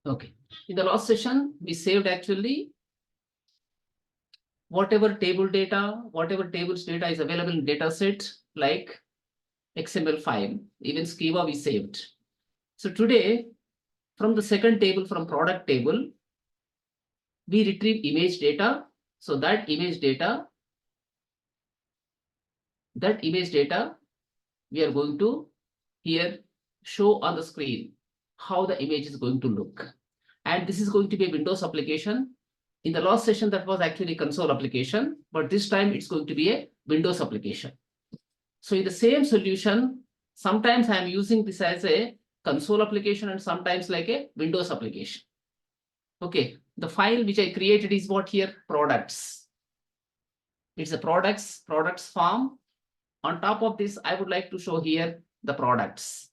Okay. In the last session, we saved actually whatever table data, whatever tables data is available in dataset, like XML file, even schema we saved. So today, from the second table, from product table, we retrieve image data. So that image data, we are going to here show on the screen how the image is going to look. And this is going to be a Windows application. In the last session, that was actually a console application, but this time it's going to be a Windows application. So in the same solution, sometimes I am using this as a console application and sometimes like a Windows application. Okay, the file which I created is what here? Products. It's a products form. On top of this, I would like to show here the products.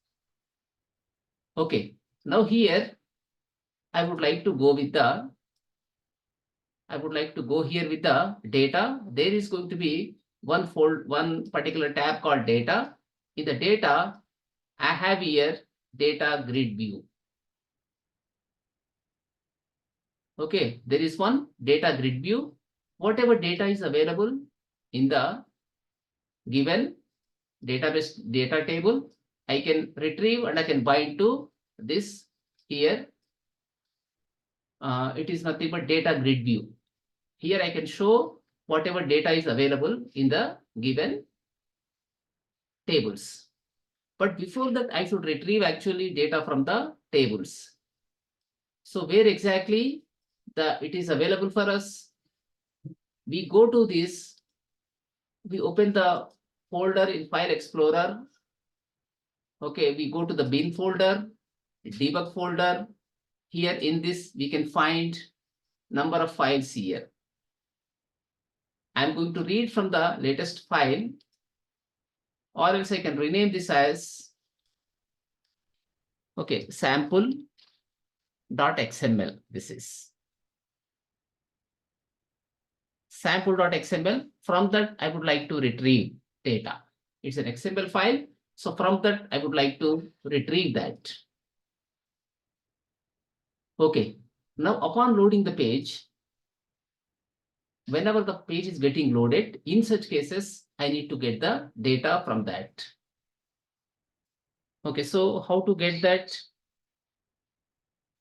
Okay, now here I would like to go here with the data. There is going to be one particular tab called data. In the data, I have here data grid view. Okay, there is one data grid view. Whatever data is available in the given database data table, I can retrieve and I can bind to this here. It is nothing but data grid view. Here I can show whatever data is available in the given tables. But before that, I should retrieve actually data from the tables. So where exactly it is available for us? We go to this, we open the folder in File Explorer. Okay, we go to the bin folder, debug folder. Here in this, we can find number of files here. I'm going to read from the latest file, or else I can rename this as, okay, sample.xml. This is sample.xml. From that, I would like to retrieve data. It's an XML file. So from that, I would like to retrieve that. Okay. Now, upon loading the page, whenever the page is getting loaded, in such cases, I need to get the data from that. Okay, so how to get that?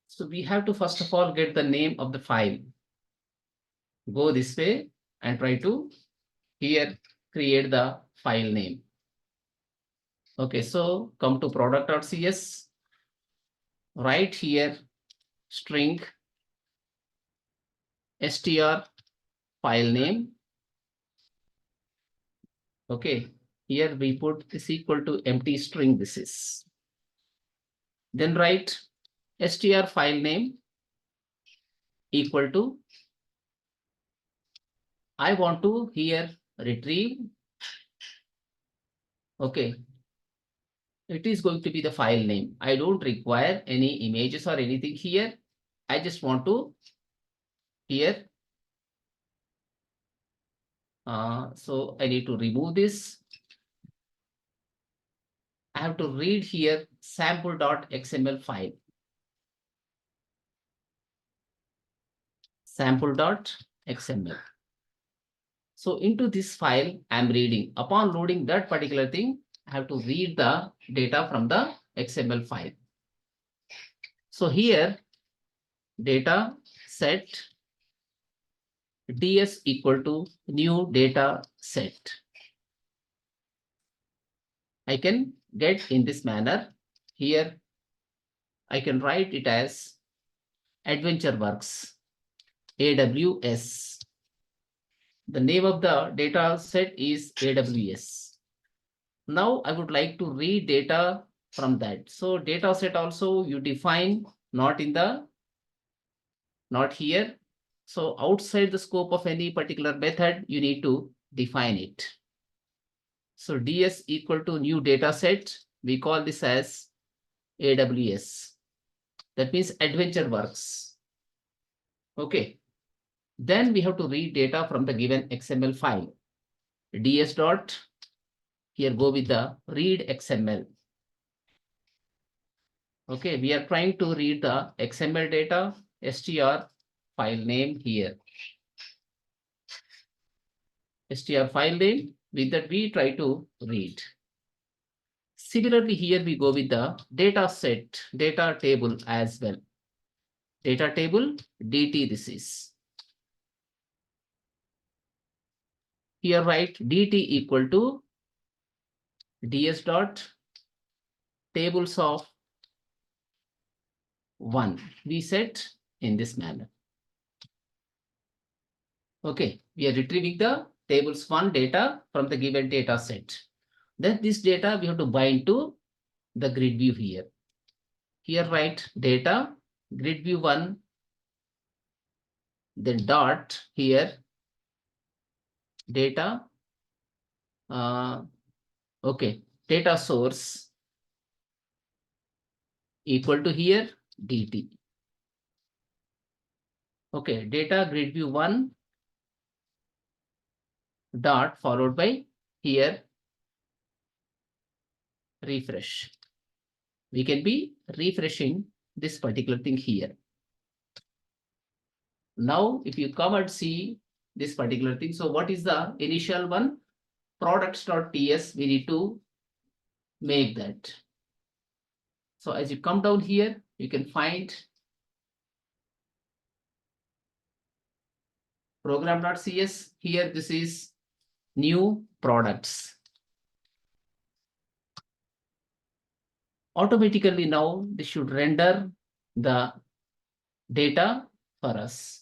So we have to first of all get the name of the file. Go this way and try to here create the file name. Okay, so come to product.cs, write here string str file name. Okay, here we put is equal to empty string. This is. Then write str file name equal to, I want to here retrieve. Okay, it is going to be the file name. I don't require any images or anything here. I just want to here. So I need to remove this. I have to read here sample.xml file. Sample.xml. So into this file, I'm reading. Upon loading that particular thing, I have to read the data from the XML file. So here, data set ds equal to new data set. I can get in this manner. Here, I can write it as AdventureWorks, AWS. The name of the data set is AWS. Now I would like to read data from that. So data set also you define not here. So outside the scope of any particular method, you need to define it. So ds equal to new data set. We call this as AWS. That means AdventureWorks. Okay. Then we have to read data from the given XML file. ds dot, here go with the read XML. Okay, we are trying to read the XML data, str file name here. Str file name, with that we try to read. Similarly, here we go with the data set, data table as well. Data table, DT this is. Here write DT equal to DS dot tables of 1. We set in this manner. Okay, we are retrieving the tables 1 data from the given data set. Then this data we have to bind to the grid view here. Here write data grid view 1, then dot here data, okay, data source equal to here dt. Okay, data grid view 1 dot followed by here refresh. We can be refreshing this particular thing here. Now, if you come and see this particular thing, so what is the initial one? Products.ts, we need to make that. So as you come down here, you can find program.cs. Here, this is new products. Automatically now, this should render the data for us.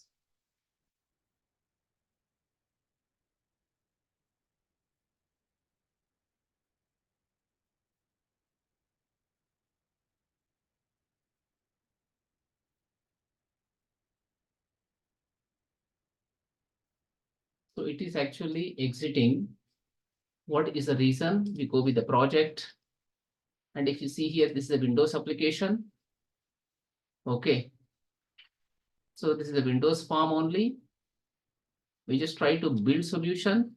So it is actually exiting. What is the reason? We go with the project. And if you see here, this is a Windows application. Okay. So this is a Windows form only. We just try to build solution.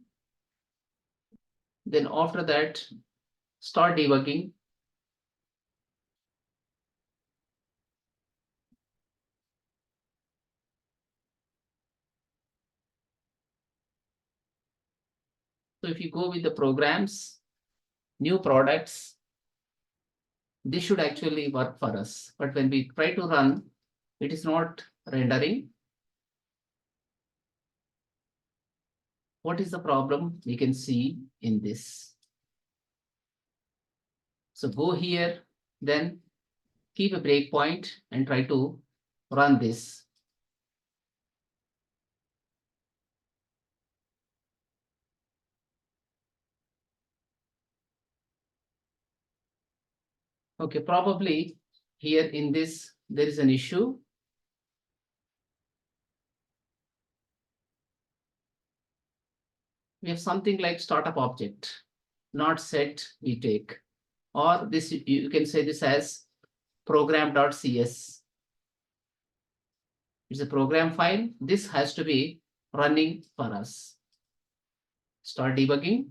Then after that, start debugging. So if you go with the programs, new products, this should actually work for us. But when we try to run, it is not rendering. What is the problem? We can see in this. So go here, then keep a breakpoint and try to run this. Okay, probably here in this, there is an issue. We have something like startup object, not set we take, or this you can say this as program.cs. It's a program file. This has to be running for us. Start debugging.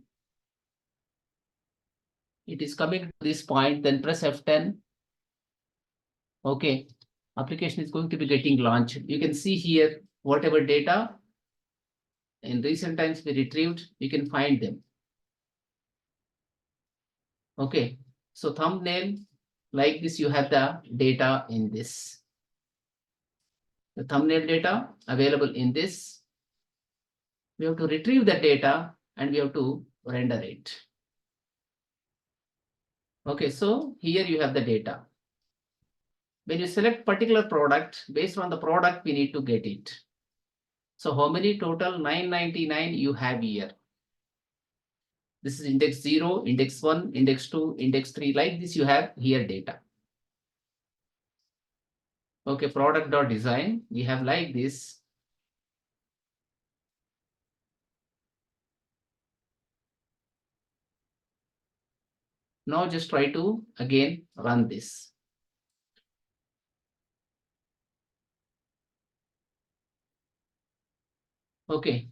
It is coming to this point, then press F10. Okay, application is going to be getting launched. You can see here whatever data in recent times we retrieved, you can find them. Okay, so thumbnail, like this, you have the data in this. The thumbnail data available in this. We have to retrieve the data and we have to render it. Okay, so here you have the data. When you select particular product, based on the product, we need to get it. So how many total 999 you have here? This is index 0, index 1, index 2, index 3, like this you have here data. Okay, product.design, we have like this. Now just try to again run this. Okay,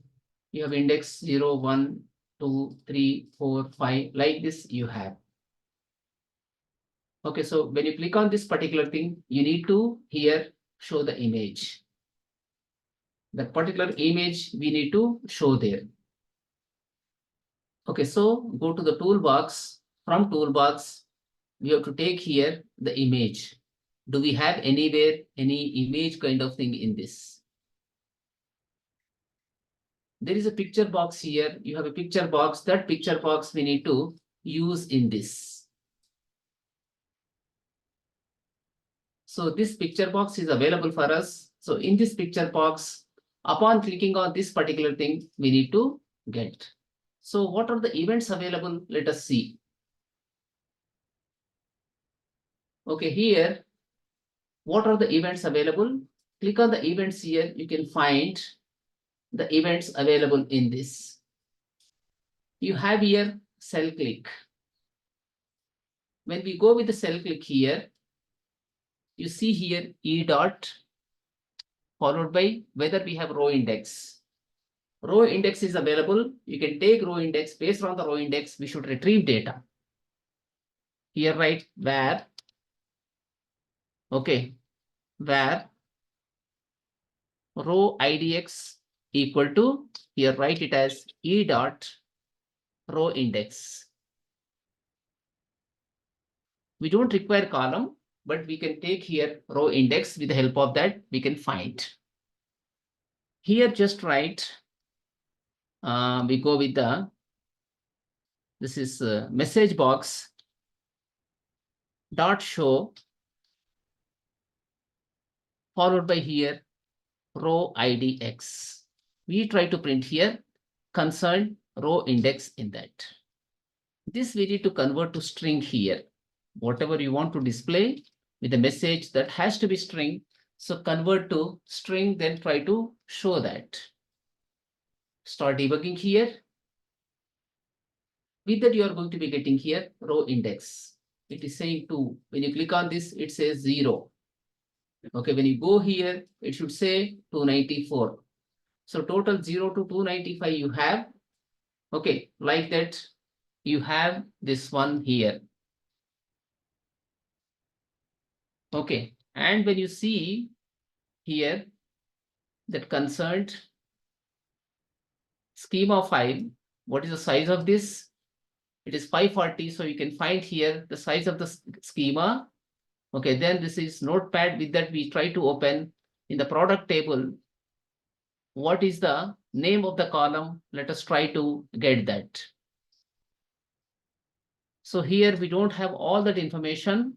you have index 0, 1, 2, 3, 4, 5, like this you have. Okay, so when you click on this particular thing, you need to here show the image. That particular image we need to show there. Okay, so go to the toolbox. From toolbox, we have to take here the image. Do we have anywhere any image kind of thing in this? There is a picture box here. You have a picture box. That picture box we need to use in this. So this picture box is available for us. So in this picture box, upon clicking on this particular thing, we need to get. So what are the events available? Let us see. Okay, here, what are the events available? Click on the events here. You can find the events available in this. You have here cell click. When we go with the cell click here, you see here E dot followed by whether we have row index. Row index is available. You can take row index. Based on the row index, we should retrieve data. Here write where, okay, where row idx equal to, here write it as E dot row index. We don't require column, but we can take here row index. With the help of that, we can find. Here just write, we go with the, this is a message box dot show followed by here row idx. We try to print here concerned row index in that. This we need to convert to string here. Whatever you want to display with a message that has to be string. So convert to string, then try to show that. Start debugging here. With that, you are going to be getting here row index. It is saying 2. When you click on this, it says 0. Okay, when you go here, it should say 294. So total 0 to 295 you have. Okay, like that, you have this one here. Okay, and when you see here that concerned schema file, what is the size of this? It is 540. So you can find here the size of the schema. Okay, then this is notepad. With that, we try to open in the product table. What is the name of the column? Let us try to get that. So here we don't have all that information.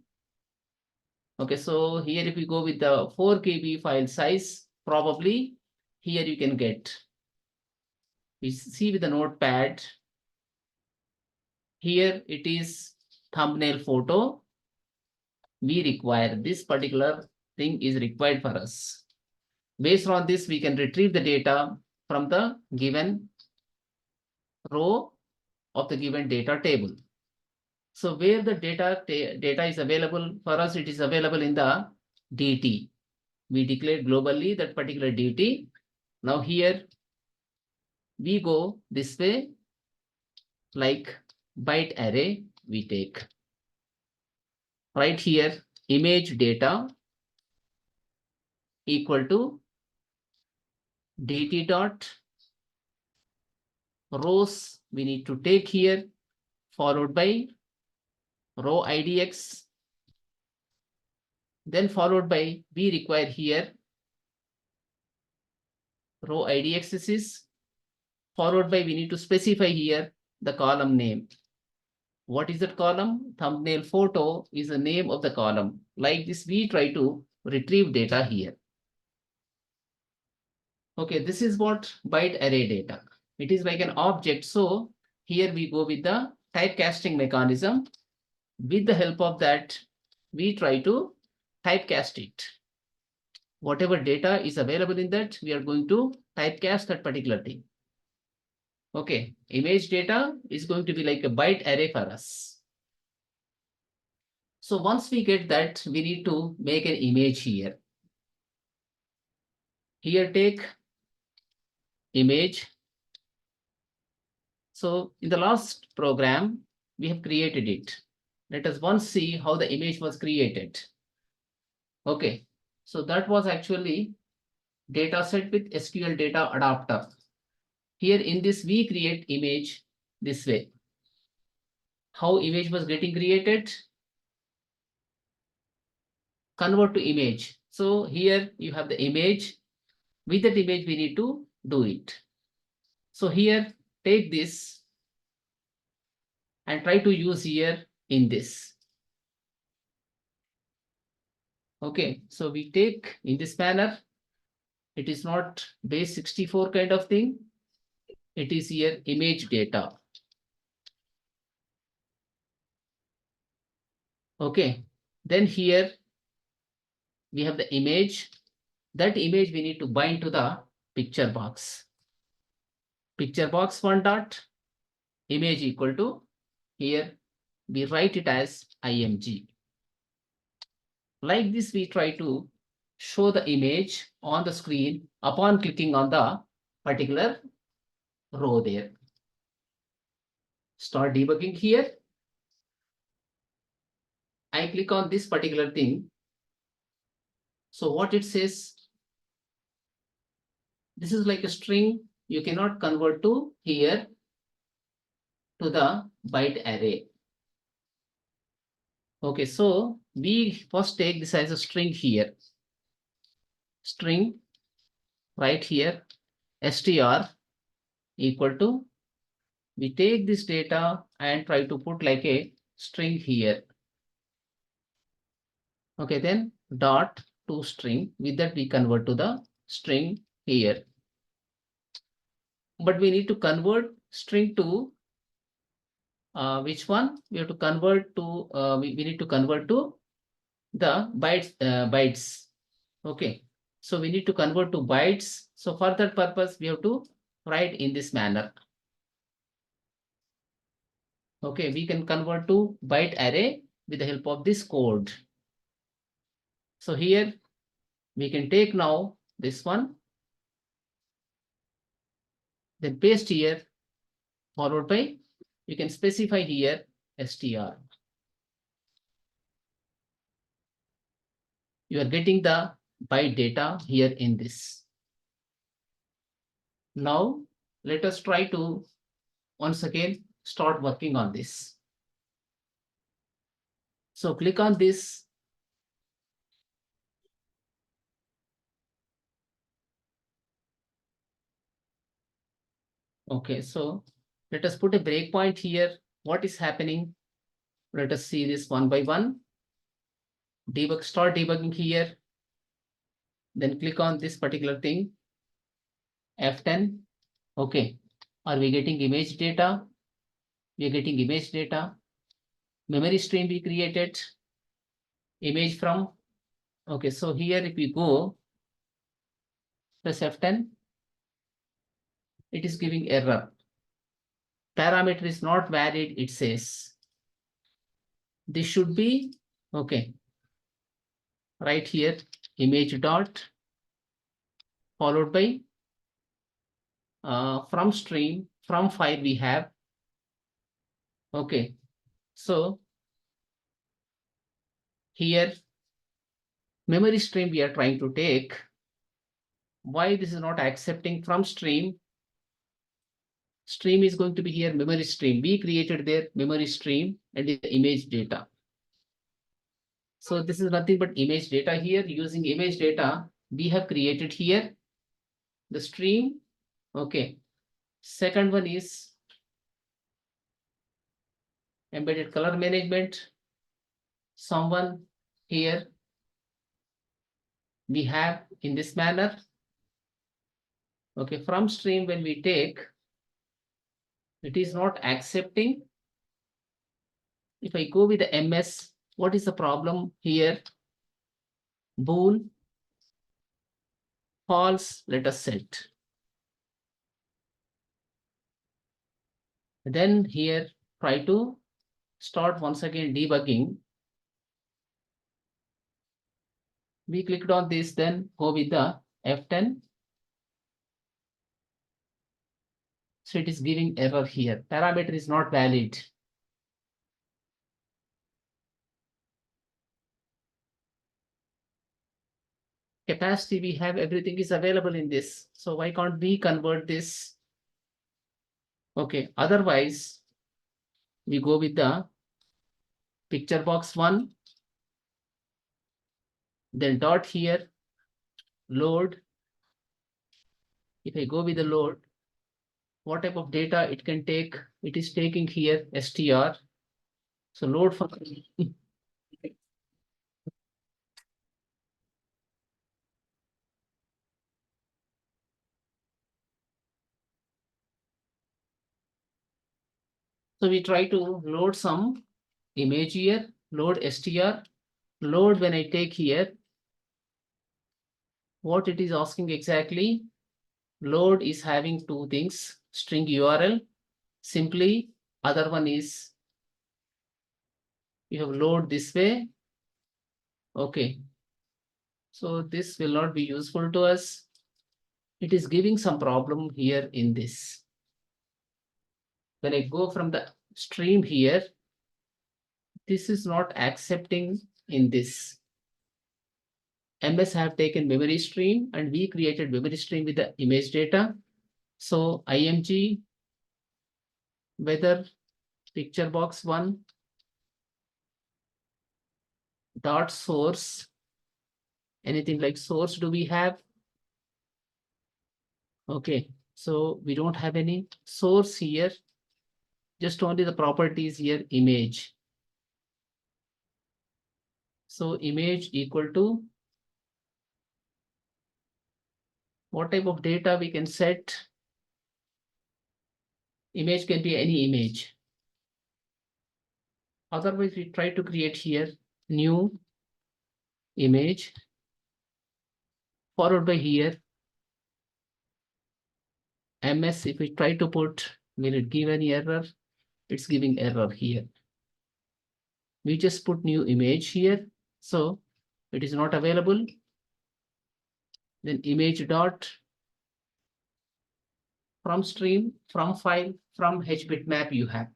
Okay, so here if we go with the 4 KB file size, probably here you can get. We see with the notepad. Here it is thumbnail photo. We require this particular thing is required for us. Based on this, we can retrieve the data from the given row of the given data table. So where the data is available for us, it is available in the DT. We declared globally that particular DT. Now here we go this way, like byte array we take. Right here, image data equal to DT dot rows we need to take here, followed by row idx, then followed by we require here row idx is followed by we need to specify here the column name. What is that column? Thumbnail photo is the name of the column. Like this, we try to retrieve data here. Okay, this is what byte array data. It is like an object. So here we go with the typecasting mechanism. With the help of that, we try to typecast it. Whatever data is available in that, we are going to typecast that particular thing. Okay, image data is going to be like a byte array for us. So once we get that, we need to make an image here. Here take image. So in the last program, we have created it. let us once see how the image was created. Okay, so that was actually dataset with SQL data adapter. Here in this, we create image this way. How image was getting created? Convert to image. So here you have the image. With that image, we need to do it. So here, take this and try to use here in this. Okay, so we take in this manner. It is not base 64 kind of thing. It is here image data. Okay, then here we have the image. That image we need to bind to the picture box. Picture box one dot image equal to, here we write it as img. Like this, we try to show the image on the screen upon clicking on the particular row there. Start debugging here. I click on this particular thing. So what it says, this is like a string. You cannot convert to here to the byte array. Okay, so we first take this as a string here. String right here, str equal to, we take this data and try to put like a string here. Okay, then dot to string. With that, we convert to the string here. But we need to convert string to which one? We have to convert to, we need to convert to the bytes. Okay, so we need to convert to bytes. So for that purpose, we have to write in this manner. Okay, we can convert to byte array with the help of this code. So here we can take now this one, then paste here, followed by, you can specify here str. You are getting the byte data here in this. Now let us try to once again start working on this. So click on this. Okay, so let us put a breakpoint here. What is happening? Let us see this one by one. Debug, start debugging here. Then click on this particular thing, F10. Okay, are we getting image data? We are getting image data. Memory stream we created, image from. Okay, so here if we go, press F10, it is giving error. Parameter is not valid, it says. This should be, okay, right here, image dot, followed by from stream, from file we have. Okay, so here memory stream we are trying to take. Why this is not accepting from stream? Stream is going to be here memory stream. We created their memory stream and the image data. So this is nothing but image data here. Using image data, we have created here the stream. Okay. Second one is embedded color management. Someone here we have in this manner. Okay, from stream when we take, it is not accepting. If I go with the MS, what is the problem here? Bool false, let us set. Then here try to start once again debugging. We clicked on this, then go with the F10. So it is giving error here. Parameter is not valid. capacity we have, everything is available in this. So why can't we convert this? Okay, otherwise we go with the picture box one, then dot here, load. If I go with the load, what type of data it can take? It is taking here str. So load function. So we try to load some image here, load str, load. When I take here, what it is asking exactly, load is having two things, string URL, simply, other one is you have load this way. Okay, so this will not be useful to us. It is giving some problem here in this. When I go from the stream here, this is not accepting in this. MS have taken memory stream and we created memory stream with the image data. So img whether picture box one dot source, anything like source do we have? Okay, so we don't have any source here, just only the properties here, image. So image equal to what type of data we can set? Image can be any image. Otherwise, we try to create here new image, followed by here ms. If we try to put, will it give any error? It's giving error here. We just put new image here, so it is not available. Then image dot from stream, from file, from hbitmap you have.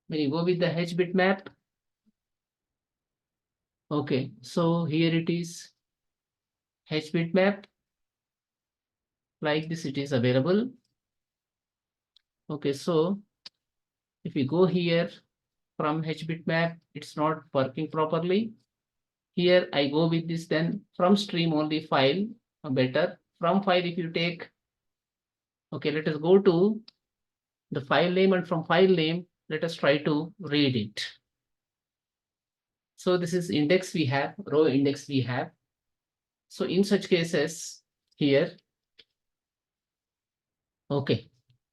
When you go with the hbitmap, okay, so here it is hbitmap, like this it is available. Okay, so if we go here from hbitmap, it's not working properly. Here I go with this, then from stream only file, better. From file if you take, okay, let us go to the file name, and from file name, let us try to read it. So this is index we have, row index we have. So in such cases here, okay,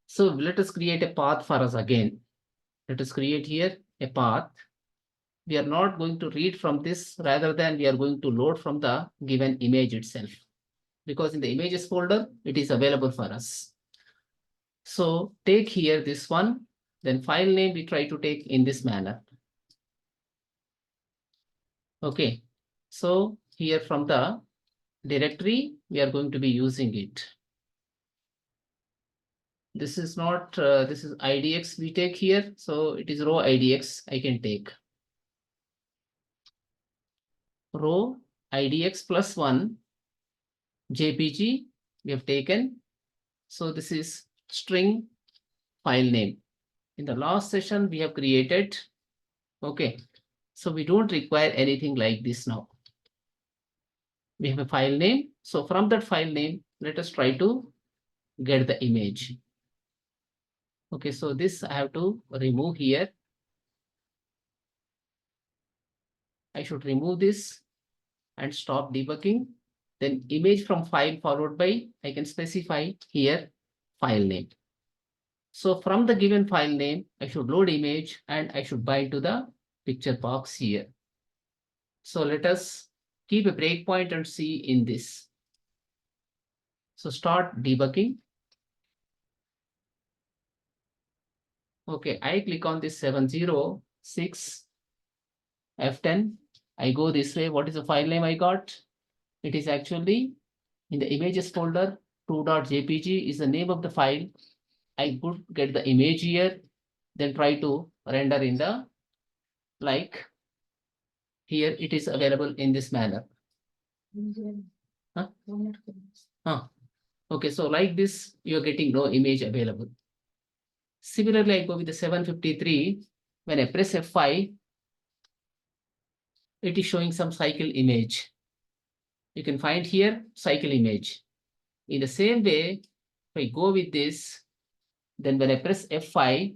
so let us create a path for us again. Let us create here a path. We are not going to read from this, rather than we are going to load from the given image itself, because in the images folder, it is available for us. So take here this one, then file name we try to take in this manner. Okay, so here from the directory, we are going to be using it. This is not, this is IDX we take here. So it is row IDX I can take. Row IDX plus one JPG we have taken. So this is string file name. In the last session we have created. Okay, so we don't require anything like this now. We have a file name. So from that file name, let us try to get the image. Okay, so this I have to remove here. I should remove this and stop debugging. Then image from file followed by, I can specify here file name. So from the given file name, I should load image and I should bind to the picture box here. So let us keep a breakpoint and see in this. So start debugging. Okay, I click on this 706 F10. I go this way. What is the file name I got? It is actually in the images folder. 2.jpg is the name of the file. I could get the image here, then try to render in the like Here it is available in this manner. Huh? Okay, so like this, you're getting no image available. Similarly, I go with the 753. When I press F5, it is showing some cycle image. You can find here cycle image. In the same way, if I go with this, then when I press F5,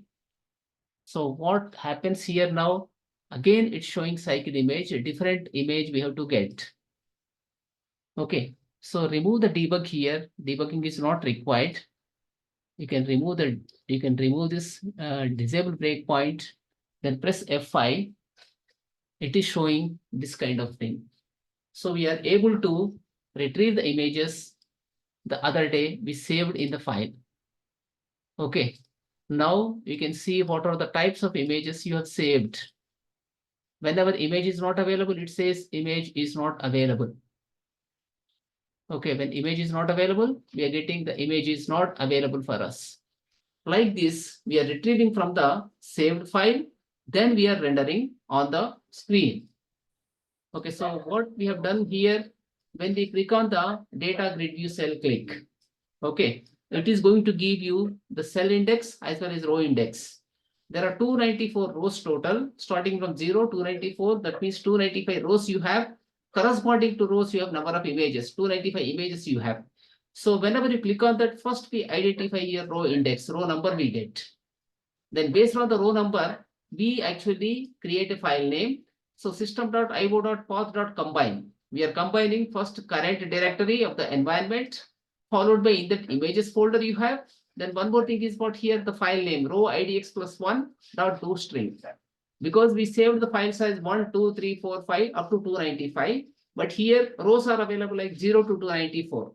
so what happens here now? Again, it's showing cycle image, a different image we have to get. Okay, so remove the debug here. Debugging is not required. You can remove this disable breakpoint, then press F5. It is showing this kind of thing. So we are able to retrieve the images the other day we saved in the file. Okay, now you can see what are the types of images you have saved. Whenever image is not available, it says image is not available. Okay, when image is not available, we are getting the image is not available for us. Like this, we are retrieving from the saved file, then we are rendering on the screen. Okay, so what we have done here, when we click on the data grid view cell click, okay, it is going to give you the cell index as well as row index. There are 294 rows total, starting from 0 to 294. That means 295 rows you have. Corresponding to rows, you have number of images. 295 images you have. So whenever you click on that, first we identify your row index, row number we get. Then based on the row number, we actually create a file name. So system.io.path.combine. We are combining first current directory of the environment, followed by in that images folder you have. Then one more thing is what here, the file name row idx plus 1 dot toString. Because we saved the file size 1, 2, 3, 4, 5 up to 295. But here rows are available like 0 to 294.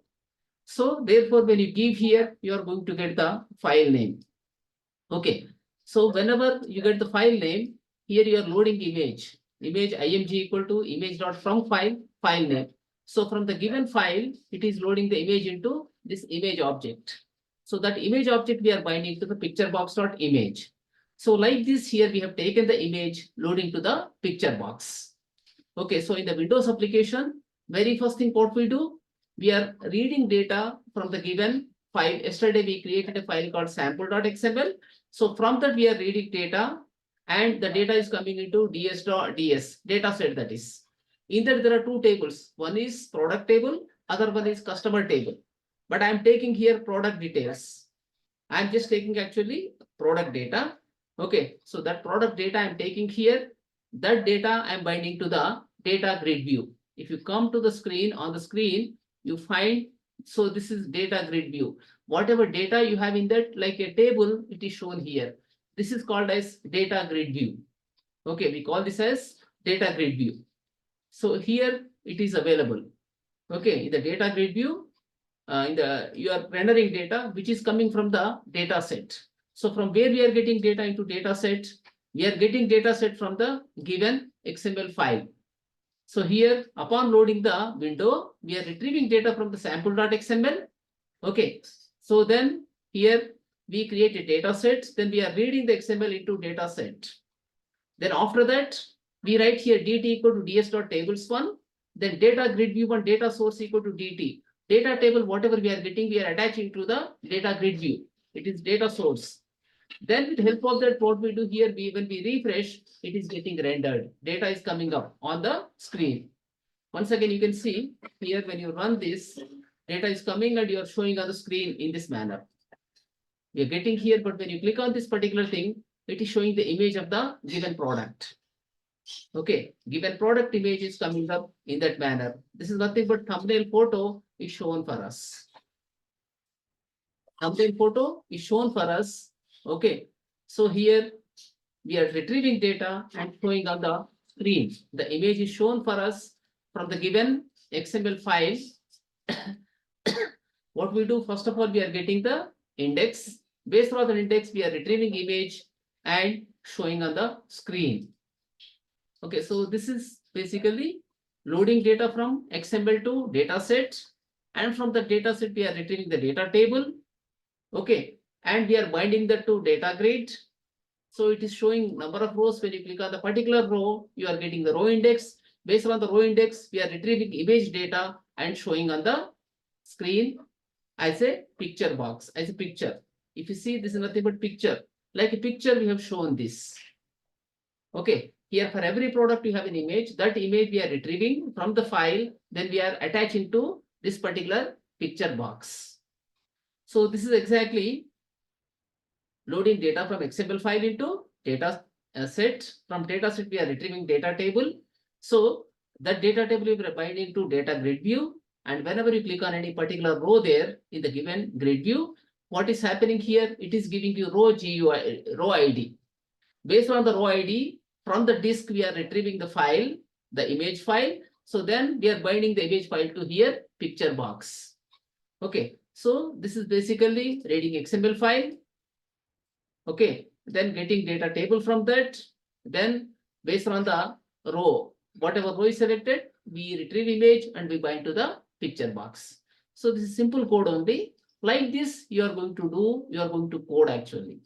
So therefore, when you give here, you are going to get the file name. Okay. So whenever you get the file name, here you are loading image. Image img equal to image.from file name. So from the given file, it is loading the image into this image object. So that image object we are binding to the picture box.image. So like this here, we have taken the image loading to the picture box. Okay, so in the Windows application, very first thing what we do, we are reading data from the given file. Yesterday we created a file called sample.xml. So from that we are reading data, and the data is coming into ds.ds data set, that is. In that there are two tables. One is product table, other one is customer table. But I am taking here product details. I am just taking actually product data. Okay, so that product data I am taking here. That data I am binding to the data grid view. If you come to the screen, on the screen, you find, so this is data grid view. Whatever data you have in that, like a table, it is shown here. This is called as data grid view. Okay, we call this as data grid view. So here it is available. Okay, in the data grid view, you are rendering data which is coming from the data set. So from where we are getting data into data set, we are getting data set from the given XML file. So here, upon loading the window, we are retrieving data from the sample.xml. Okay, so then here we create a data set, then we are reading the XML into data set. Then after that, we write here dt equal to ds.tables1, then data grid view and data source equal to dt. Data table, whatever we are getting, we are attaching to the data grid view. It is data source. Then with help of that, what we do here, when we refresh, it is getting rendered. Data is coming up on the screen. Once again, you can see here when you run this, data is coming and you are showing on the screen in this manner. We are getting here, but when you click on this particular thing, it is showing the image of the given product. Okay, given product image is coming up in that manner. This is nothing but thumbnail photo is shown for us. Thumbnail photo is shown for us. Okay, so here we are retrieving data and showing on the screen. The image is shown for us from the given XML file. What we do, first of all, we are getting the index. Based on the index, we are retrieving image and showing on the screen. Okay, so this is basically loading data from XML to dataset, and from the dataset we are retrieving the data table. Okay, and we are binding that to data grid. So it is showing number of rows. When you click on the particular row, you are getting the row index. based on the row index, we are retrieving image data and showing on the screen as a picture box, as a picture. If you see, this is nothing but picture. Like a picture, we have shown this. Okay, here for every product you have an image. That image we are retrieving from the file, then we are attaching to this particular picture box. So this is exactly loading data from XML file into data set. From data set, we are retrieving data table. So that data table we are binding to data grid view. And whenever you click on any particular row there in the given grid view, what is happening here? It is giving you row GUI, row ID. Based on the row ID, from the disk, we are retrieving the file, the image file. So then we are binding the image file to here, picture box. Okay, so this is basically reading XML file. Okay, then getting data table from that. Then based on the row, whatever row is selected, we retrieve image and we bind to the picture box. So this is simple code only. Like this, you are going to code actually.